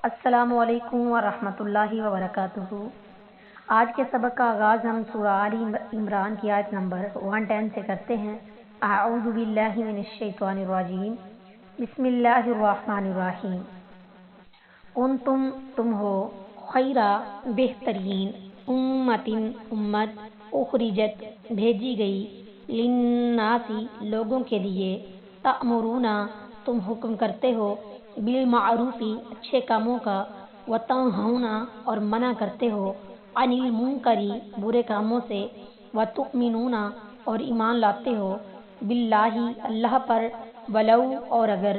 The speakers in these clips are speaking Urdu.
السلام علیکم ورحمۃ اللہ وبرکاتہ۔ آج کے سبق کا آغاز ہم سورہ آل عمران کی آیت نمبر 110 سے کرتے ہیں۔ اعوذ باللہ من الشیطان الرجیم، بسم اللہ الرحمن الرحیم۔ تم ہو خیرہ بہترین، امت اخرجت بھیجی گئی، للناسی لوگوں کے لیے، تأمرون تم حکم کرتے ہو، بالمعروفی اچھے کاموں کا، وتنہون اور منع کرتے ہو، عن المنکری برے کاموں سے، وتؤمنون اور ایمان لاتے ہو، باللہ اللہ پر، ولو اور اگر،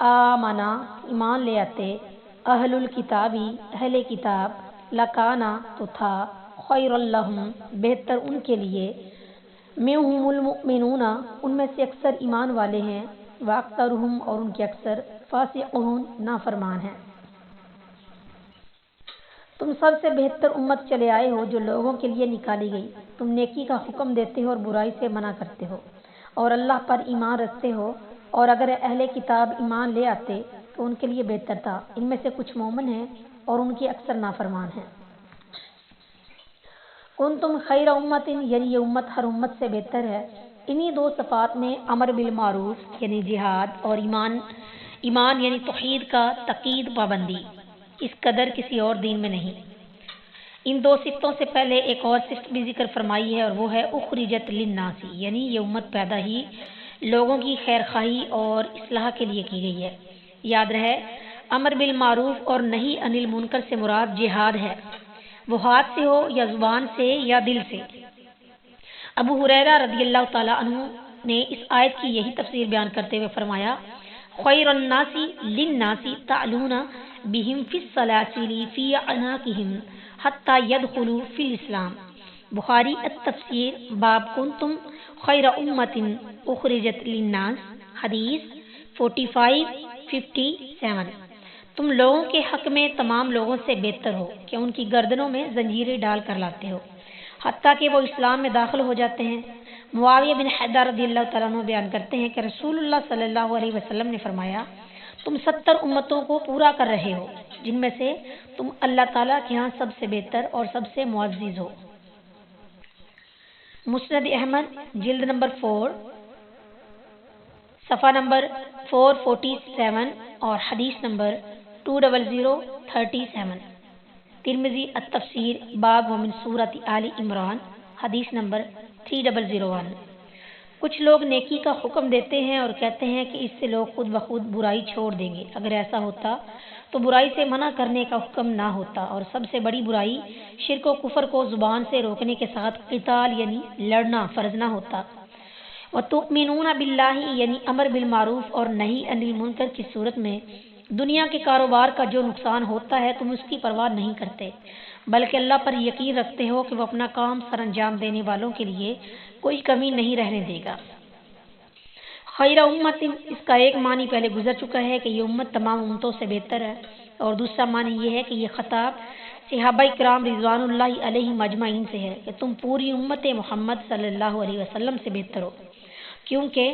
آمنا ایمان لے آتے، اہل الکتابی اہل کتاب، لکانا تو تھا، خیر لہم بہتر ان کے لیے، منہم المؤمنون ان میں سے اکثر ایمان والے ہیں، واکثرہم اور ان کے اکثر، فاسقون نافرمان ہیں۔ تم سب سے بہتر امت چلے آئے ہو جو لوگوں کے لیے نکالی گئی، تم نیکی کا حکم دیتے ہو اور برائی سے منع کرتے ہو، اور اللہ پر ایمان رکھتے ہو، اور اگر اہل کتاب ایمان لے آتے تو ان کے لیے بہتر تھا، ان میں سے کچھ مومن ہیں اور ان کے اکثر نافرمان ہیں۔ کنتم خیر امت یعنی یہ امت ہر امت سے بہتر ہے۔ انہی دو صفات میں امر بالمعروف یعنی جہاد اور ایمان یعنی توحید کا تقید پابندی، اس قدر کسی اور دین میں نہیں۔ ان دو صفتوں سے پہلے ایک اور صفت بھی ذکر فرمائی ہے، اور وہ ہے اخرجت للناس یعنی یہ امت پیدا ہی لوگوں کی خیر خواہی اور اصلاح کے لیے کی گئی ہے۔ یاد رہے، امر بالمعروف اور نہی عن المنکر سے مراد جہاد ہے، وہ ہاتھ سے ہو یا زبان سے یا دل سے۔ ابو ہریرہ رضی اللہ تعالیٰ عنہ نے اس آیت کی یہی تفسیر بیان کرتے ہوئے فرمایا، خیر الناس للناس تعلون بہم فی السلاسل فی اعناقہم حتی یدخلوا فی الاسلام۔ بخاری التفسیر، باب کنتم خیر امت اخرجت للناس، حدیث 4557۔ تم لوگوں کے حق میں تمام لوگوں سے بہتر ہو کہ ان کی گردنوں میں زنجیریں ڈال کر لاتے ہو، حتیٰ کہ وہ اسلام میں داخل ہو جاتے ہیں۔ معاویہ بن حیدر رضی اللہ تعالیٰ عنہ بیان کرتے ہیں کہ رسول اللہ صلی اللہ علیہ وسلم نے فرمایا، تم 70 امتوں کو پورا کر رہے ہو، جن میں سے تم اللہ تعالیٰ کے ہاں سب سے بہتر اور سب سے معزز ہو۔ مسند احمد جلد نمبر 4 صفحہ نمبر 447 اور حدیث نمبر 20037۔ ترمذی التفسیر، باب ومن سورۃ آل عمران، حدیث نمبر 3001۔ کچھ لوگ نیکی کا حکم دیتے ہیں اور کہتے ہیں کہ اس سے لوگ خود بخود برائی چھوڑ دیں گے۔ اگر ایسا ہوتا تو برائی سے منع کرنے کا حکم نہ ہوتا، اور سب سے بڑی برائی شرک و کفر کو زبان سے روکنے کے ساتھ قتال یعنی لڑنا فرض نہ ہوتا۔ وَتُؤْمِنُونَ بِاللَّهِ یعنی امر بالمعروف اور نہی عن المنکر کی صورت میں دنیا کے کاروبار کا جو نقصان ہوتا ہے تم اس کی پرواہ نہیں کرتے، بلکہ اللہ پر یقین رکھتے ہو کہ وہ اپنا کام سر انجام دینے والوں کے لیے کوئی کمی نہیں رہنے دے گا۔ خیر امت، اس کا ایک معنی پہلے گزر چکا ہے کہ یہ امت تمام امتوں سے بہتر ہے، اور دوسرا معنی یہ ہے کہ یہ خطاب صحابہ کرام رضوان اللہ علیہم اجمعین سے ہے کہ تم پوری امت محمد صلی اللہ علیہ وسلم سے بہتر ہو، کیونکہ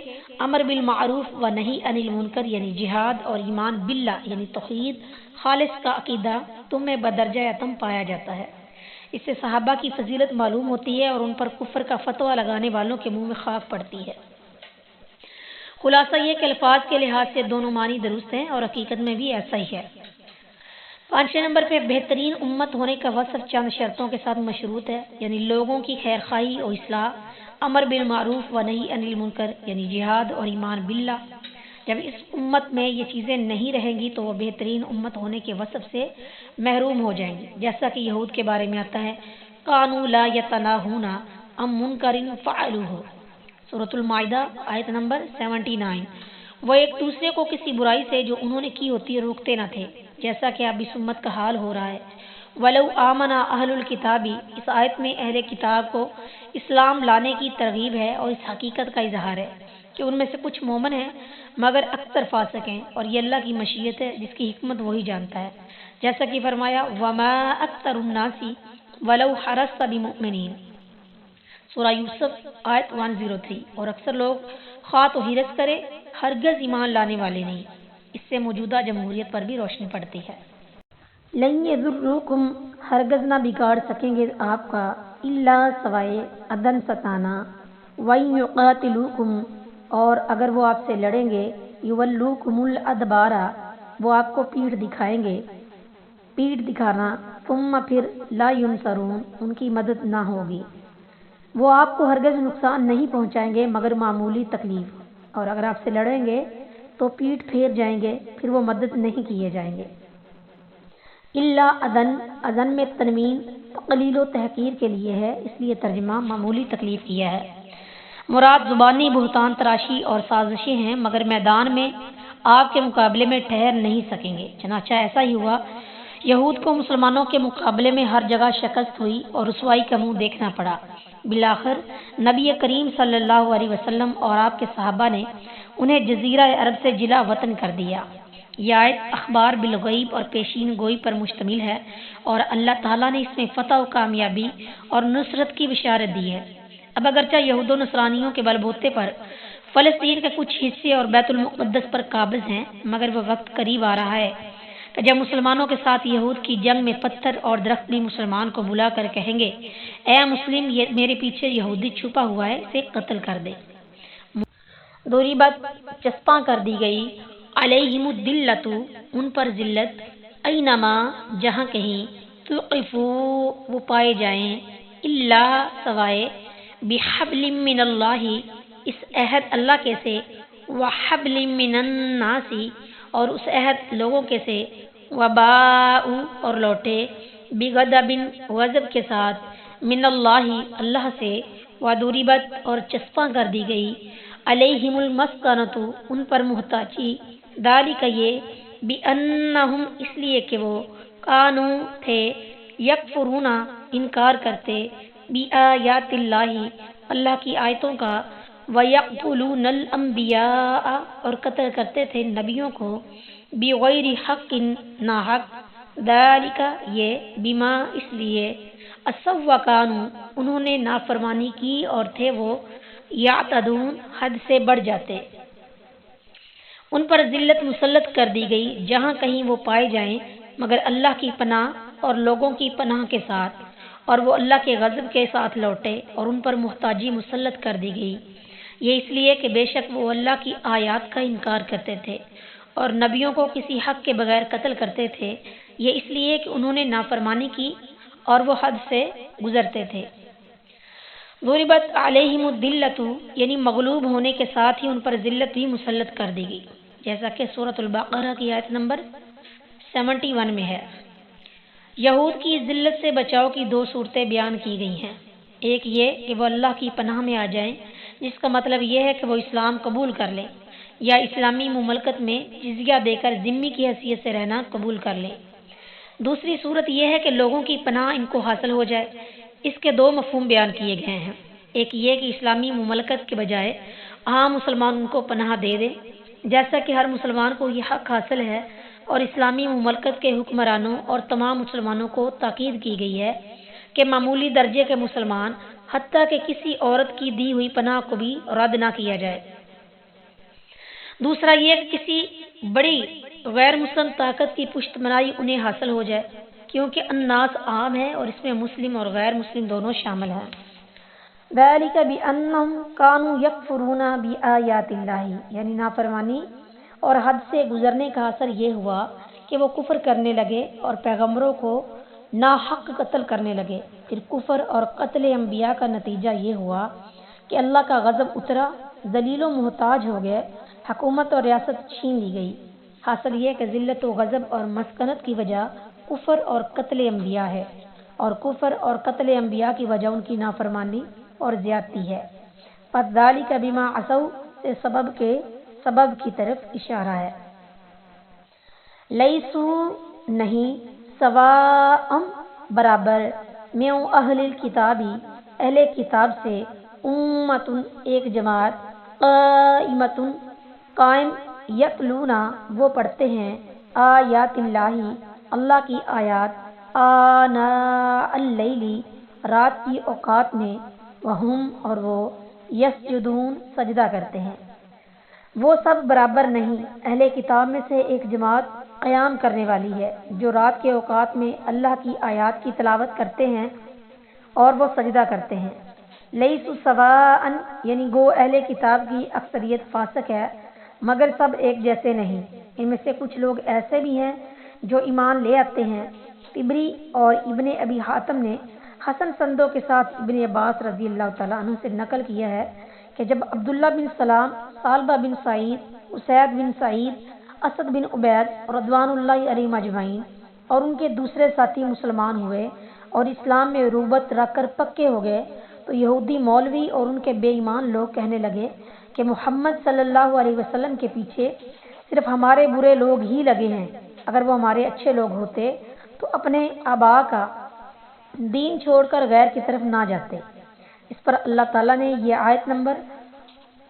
امر بالمعروف و نہی عن المنکر یعنی جہاد اور ایمان باللہ یعنی توحید خالص کا عقیدہ تم میں بدرجہ اتم پایا جاتا ہے۔ اس سے صحابہ کی فضیلت معلوم ہوتی ہے اور ان پر کفر کا فتویٰ لگانے والوں کے منہ میں خاک پڑتی ہے۔ خلاصہ یہ کہ الفاظ کے لحاظ سے دونوں معنی درست ہیں اور حقیقت میں بھی ایسا ہی ہے۔ 5 نمبر پہ بہترین امت ہونے کا وصف چند شرطوں کے ساتھ مشروط ہے، یعنی لوگوں کی خیر خواہی اور اصلاح، امر بالمعروف و نہی عن المنکر یعنی جہاد اور ایمان باللہ۔ جب اس امت میں یہ چیزیں نہیں رہیں گی تو وہ بہترین امت ہونے کے وصف سے محروم ہو جائیں گی، جیسا کہ یہود کے بارے میں آتا ہے، کانوا لا یتناہون عن منکر فعلوہ، سورۃ المائدہ آیت نمبر 79۔ وہ ایک دوسرے کو کسی برائی سے جو انہوں نے کی ہوتی روکتے نہ تھے، جیسا کہ اب اس امت کا حال ہو رہا ہے۔ وَلَوْ آمَنَ أَهْلُ الْكِتَابِ، اس آیت میں اہل کتاب کو اسلام لانے کی ترغیب ہے اور اس حقیقت کا اظہار ہے کہ ان میں سے کچھ مومن ہیں مگر اکثر فاسق ہیں، اور یہ اللہ کی مشیت ہے جس کی حکمت وہی جانتا ہے، جیسا کہ فرمایا وَمَا أَكْثَرُ النَّاسِ وَلَوْ حَرَصْتَ بِمُؤْمِنِينَ، سورہ یوسف آیت 103۔ اور اکثر لوگ خواہ تو حرص کرے ہرگز ایمان لانے والے نہیں۔ اس سے موجودہ جمہوریت پر بھی روشنی پڑتی ہے۔ لن یضرکم ہرگز نہ بگاڑ سکیں گے آپ کا الا سوائے اذن ستانا، وَإِن یقاتلوکم اور اگر وہ آپ سے لڑیں گے، یولوکم الادبار وہ آپ کو پیٹھ دکھائیں گے، پیٹھ دکھانا، ثم پھر لا ینصرون ان کی مدد نہ ہوگی، وہ آپ کو ہرگز نقصان نہیں پہنچائیں گے مگر معمولی تکلیف، اور اگر آپ سے لڑیں گے تو پیٹھ پھیر جائیں گے، پھر وہ مدد نہیں کیے جائیں گے۔ الا اذن، اذن میں تنوین تقلیل و تحقیر کے لیے ہے، اس لیے ترجمہ معمولی تکلیف کیا ہے۔ مراد زبانی بہتان تراشی اور سازشیں ہیں، مگر میدان میں آپ کے مقابلے میں ٹھہر نہیں سکیں گے۔ چنانچہ ایسا ہی ہوا، یہود کو مسلمانوں کے مقابلے میں ہر جگہ شکست ہوئی اور رسوائی کا منہ دیکھنا پڑا۔ بالآخر نبی کریم صلی اللہ علیہ وسلم اور آپ کے صحابہ نے انہیں جزیرہ عرب سے جلا وطن کر دیا۔ یہ آیت اخبار بالغیب اور پیشین گوئی پر مشتمل ہے اور اللہ تعالیٰ نے اس میں فتح و کامیابی اور نصرت کی بشارت دی ہے۔ اب اگرچہ یہود و نصرانیوں کے بل بوتے پر فلسطین کے کچھ حصے اور بیت المقدس پر قابض ہیں، مگر وہ وقت قریب آ رہا ہے کہ جب مسلمانوں کے ساتھ یہود کی جنگ میں پتھر اور درخت بھی مسلمان کو بلا کر کہیں گے، اے مسلم، یہ میرے پیچھے یہودی چھپا ہوا ہے، اسے قتل کر دے۔ دوری بات چسپاں کر دی گئی، علیہم الذلۃ ان پر ذلت، اینما جہاں کہیں، تقفوا وہ پائے جائیں، الا سوائے، بحبل من اللہ اس عہد اللہ کے سے، وحبل من الناس اور اس عہد لوگوں کے سے، وباء اور لوٹے، بغضب غضب کے ساتھ، من اللہ اللہ سے، وضربت اور چسپاں کر دی گئی، علیہم المسکنۃ ان پر محتاجی، ذالک یہ، بانہم اس لیے کہ وہ، کانوا تھے، یکفرون انکار کرتے، بآیات اللہ اللہ کی آیتوں کا، ویقتلون الانبیاء اور قتل کرتے تھے نبیوں کو، بغیر حق ناحق، ذالک یہ، بما اس لیے، عصوا وکانوا انہوں نے نافرمانی کی اور تھے وہ، یعتدون حد سے بڑھ جاتے۔ ان پر ذلت مسلط کر دی گئی جہاں کہیں وہ پائے جائیں، مگر اللہ کی پناہ اور لوگوں کی پناہ کے ساتھ، اور وہ اللہ کے غضب کے ساتھ لوٹے، اور ان پر محتاجی مسلط کر دی گئی۔ یہ اس لیے کہ بے شک وہ اللہ کی آیات کا انکار کرتے تھے اور نبیوں کو کسی حق کے بغیر قتل کرتے تھے، یہ اس لیے کہ انہوں نے نافرمانی کی اور وہ حد سے گزرتے تھے۔ ضربت علیہم الذلۃ یعنی مغلوب ہونے کے ساتھ ہی ان پر ذلت بھی مسلط کر دی گئی، جیسا کہ سورۃ البقرہ کی آیت نمبر 71 میں ہے۔ یہود کی ذلت سے بچاؤ کی دو صورتیں بیان کی گئی ہیں، ایک یہ کہ وہ اللہ کی پناہ میں آ جائیں، جس کا مطلب یہ ہے کہ وہ اسلام قبول کر لیں یا اسلامی مملکت میں جزیہ دے کر ذمی کی حیثیت سے رہنا قبول کر لیں۔ دوسری صورت یہ ہے کہ لوگوں کی پناہ ان کو حاصل ہو جائے۔ اس کے دو مفہوم بیان کیے گئے ہیں، ایک یہ کہ اسلامی مملکت کے بجائے عام مسلمان ان کو پناہ دے دیں، جیسا کہ ہر مسلمان کو یہ حق حاصل ہے، اور اسلامی مملکت کے حکمرانوں اور تمام مسلمانوں کو تاکید کی گئی ہے کہ معمولی درجے کے مسلمان حتیٰ کہ کسی عورت کی دی ہوئی پناہ کو بھی رد نہ کیا جائے۔ دوسرا یہ کہ کسی بڑی غیر مسلم طاقت کی پشت منائی انہیں حاصل ہو جائے، کیونکہ الناس عام ہے اور اس میں مسلم اور غیر مسلم دونوں شامل ہیں۔ ذالک بانہم کانوا یکفرون بآیات اللہ یعنی نافرمانی اور حد سے گزرنے کا اثر یہ ہوا کہ وہ کفر کرنے لگے اور پیغمبروں کو ناحق قتل کرنے لگے۔ پھر کفر اور قتل انبیاء کا نتیجہ یہ ہوا کہ اللہ کا غضب اترا، ذلیل و محتاج ہو گئے، حکومت اور ریاست چھین لی گئی۔ حاصل یہ کہ ذلت و غضب اور مسکنت کی وجہ کفر اور قتل انبیاء ہے، اور کفر اور قتل انبیاء کی وجہ ان کی نافرمانی اور زیادتی ہے۔ پس ذالک بما عصوا سے سبب کی طرف اشارہ ہے۔ لیسو نہیں، سواء برابر، میں اہل الکتابی اہل کتاب سے، امت ایک جماعت، قائمت قائم، یتلونا وہ پڑھتے ہیں، آیات اللہ اللہ کی آیات، آناء اللیل رات کی اوقات میں، وہم اور وہ، یسجدون سجدہ کرتے ہیں۔ وہ سب برابر نہیں، اہل کتاب میں سے ایک جماعت قیام کرنے والی ہے، جو رات کے اوقات میں اللہ کی آیات کی تلاوت کرتے ہیں اور وہ سجدہ کرتے ہیں۔ لیسوا سواء یعنی گو اہل کتاب کی اکثریت فاسق ہے، مگر سب ایک جیسے نہیں۔ ان میں سے کچھ لوگ ایسے بھی ہیں جو ایمان لے آتے ہیں۔ طبری اور ابن ابی حاتم نے حسن سندوں کے ساتھ ابن عباس رضی اللہ تعالیٰ عنہ سے نقل کیا ہے کہ جب عبداللہ بن سلام، ثعلبہ بن سعید، اسید بن سعید، اسد بن عبید رضوان اللہ علیہم اجمعین اور ان کے دوسرے ساتھی مسلمان ہوئے اور اسلام میں رغبت رکھ کر پکے ہو گئے، تو یہودی مولوی اور ان کے بے ایمان لوگ کہنے لگے کہ محمد صلی اللہ علیہ وسلم کے پیچھے صرف ہمارے برے لوگ ہی لگے ہیں، اگر وہ ہمارے اچھے لوگ ہوتے تو اپنے آبا کا دین چھوڑ کر غیر کی طرف نہ جاتے۔ اس پر اللہ تعالیٰ نے یہ آیت نمبر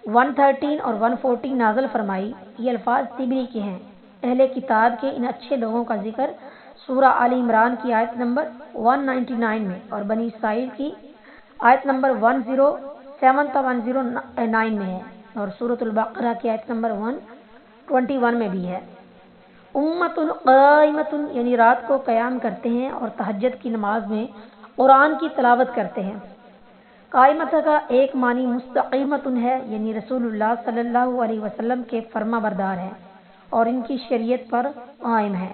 113 اور 114 نازل فرمائی۔ یہ الفاظ طبری کے ہیں۔ اہل کتاب کے ان اچھے لوگوں کا ذکر سورہ آل عمران کی آیت نمبر 199 میں اور بنی اسرائیل کی آیت نمبر 107 تا 109 میں ہے اور سورۃ البقرہ کی آیت نمبر 121 میں بھی ہے۔ امۃ قائمۃ یعنی رات کو قیام کرتے ہیں اور تہجد کی نماز میں قرآن کی تلاوت کرتے ہیں۔ قائمت کا ایک معنی مستقیمۃ ہے، یعنی رسول اللہ صلی اللہ علیہ وسلم کے فرما بردار ہیں اور ان کی شریعت پر قائم ہے۔